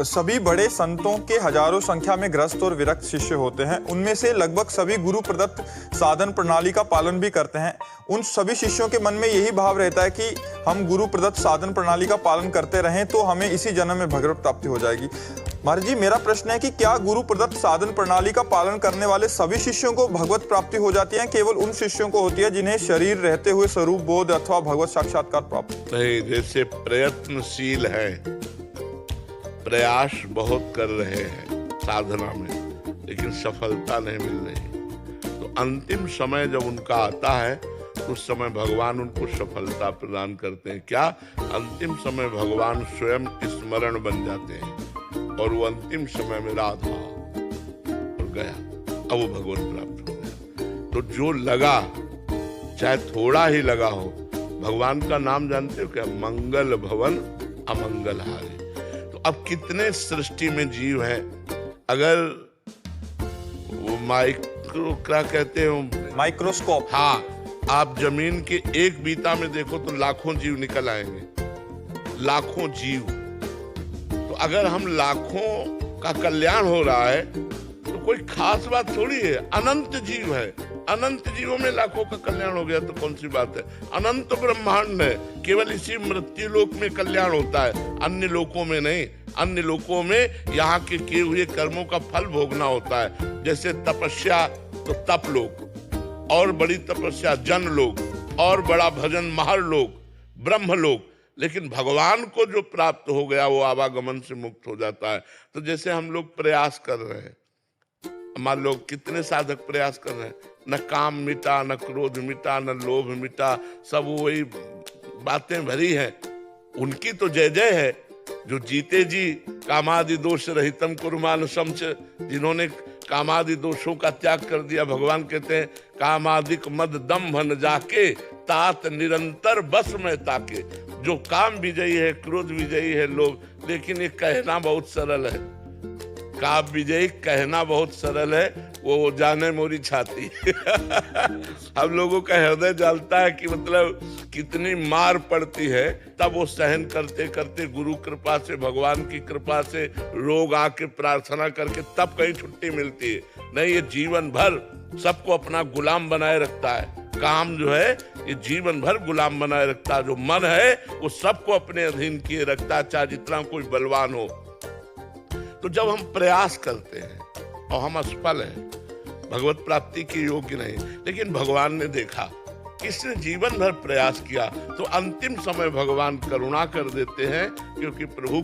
सभी बड़े संतों के हजारों संख्या में ग्रस्त और विरक्त शिष्य होते हैं। उनमें से लगभग सभी गुरु प्रदत्त साधन प्रणाली का पालन भी करते हैं। उन सभी शिष्यों के मन में यही भाव रहता है कि हम गुरु प्रदत्त साधन प्रणाली का पालन करते रहें तो हमें इसी जन्म में भगवत प्राप्ति हो जाएगी। महाराज जी, मेरा प्रश्न है कि क्या गुरु प्रदत्त साधन प्रणाली का पालन करने वाले सभी शिष्यों को भगवत प्राप्ति हो जाती है, केवल उन शिष्यों को होती है जिन्हें शरीर रहते हुए स्वरूप बोध अथवा भगवत साक्षात्कार प्राप्त? नहीं, जैसे प्रयत्नशील है, प्रयास बहुत कर रहे हैं साधना में, लेकिन सफलता नहीं मिल रही, तो अंतिम समय जब उनका आता है उस समय भगवान उनको सफलता प्रदान करते हैं। क्या? अंतिम समय भगवान स्वयं स्मरण बन जाते हैं और वो अंतिम समय में राधा और गया, अब वो भगवत प्राप्त हो गया। तो जो लगा, चाहे थोड़ा ही लगा हो, भगवान का नाम जानते हो क्या? मंगल भवन अमंगल हारे। तो अब कितने सृष्टि में जीव हैं, अगर वो माइक्रो क्या कहते हो, माइक्रोस्कोप, हाँ, आप जमीन के एक बीता में देखो तो लाखों जीव निकल आएंगे, लाखों जीव। तो अगर हम लाखों का कल्याण हो रहा है तो कोई खास बात थोड़ी है, अनंत जीव है, अनंत जीवों में लाखों का कल्याण हो गया तो कौन सी बात है? अनंत ब्रह्मांड है, केवल इसी मृत्यु लोक में कल्याण होता है, अन्य लोकों में नहीं। अन्य लोकों में यहाँ के किए हुए कर्मों का फल भोगना होता है। जैसे तपस्या तो तप लोक, और बड़ी तपस्या जन लोक, और बड़ा भजन महर लोक, ब्रह्म लोक। लेकिन भगवान को जो प्राप्त हो गया वो आवागमन से मुक्त हो जाता है। तो जैसे हम लोग प्रयास कर रहे हैं, मान लो कितने साधक प्रयास कर रहे हैं, न काम मिटा, न क्रोध मिटा, न लोभ मिटा, सब वही बातें भरी हैं। उनकी तो जय जय है जो जीते जी कामादि दोष रहितम कुर्मान शमच, जिन्होंने कामादि दोषों का त्याग कर दिया। भगवान कहते हैं कामादिक मद दम भन जाके तात निरंतर बस में ताके। जो काम विजयी है, क्रोध विजयी है लोग, लेकिन ये कहना बहुत सरल है, काम विजयी कहना बहुत सरल है, वो जाने मोरी छाती। हम लोगों का हृदय जलता है कि मतलब कितनी मार पड़ती है, तब वो सहन करते करते गुरु कृपा से, भगवान की कृपा से, रोग आके प्रार्थना करके तब कहीं छुट्टी मिलती है। नहीं, ये जीवन भर सबको अपना गुलाम बनाए रखता है। काम जो है ये जीवन भर गुलाम बनाए रखता है। जो मन है वो सबको अपने अधीन किए रखता है, चाहे जितना कोई बलवान हो। तो जब हम प्रयास करते हैं और हम असफल हैं, भगवत प्राप्ति के योग्य नहीं, लेकिन भगवान ने देखा किसने जीवन भर प्रयास किया तो अंतिम समय भगवान करुणा कर देते हैं, क्योंकि प्रभु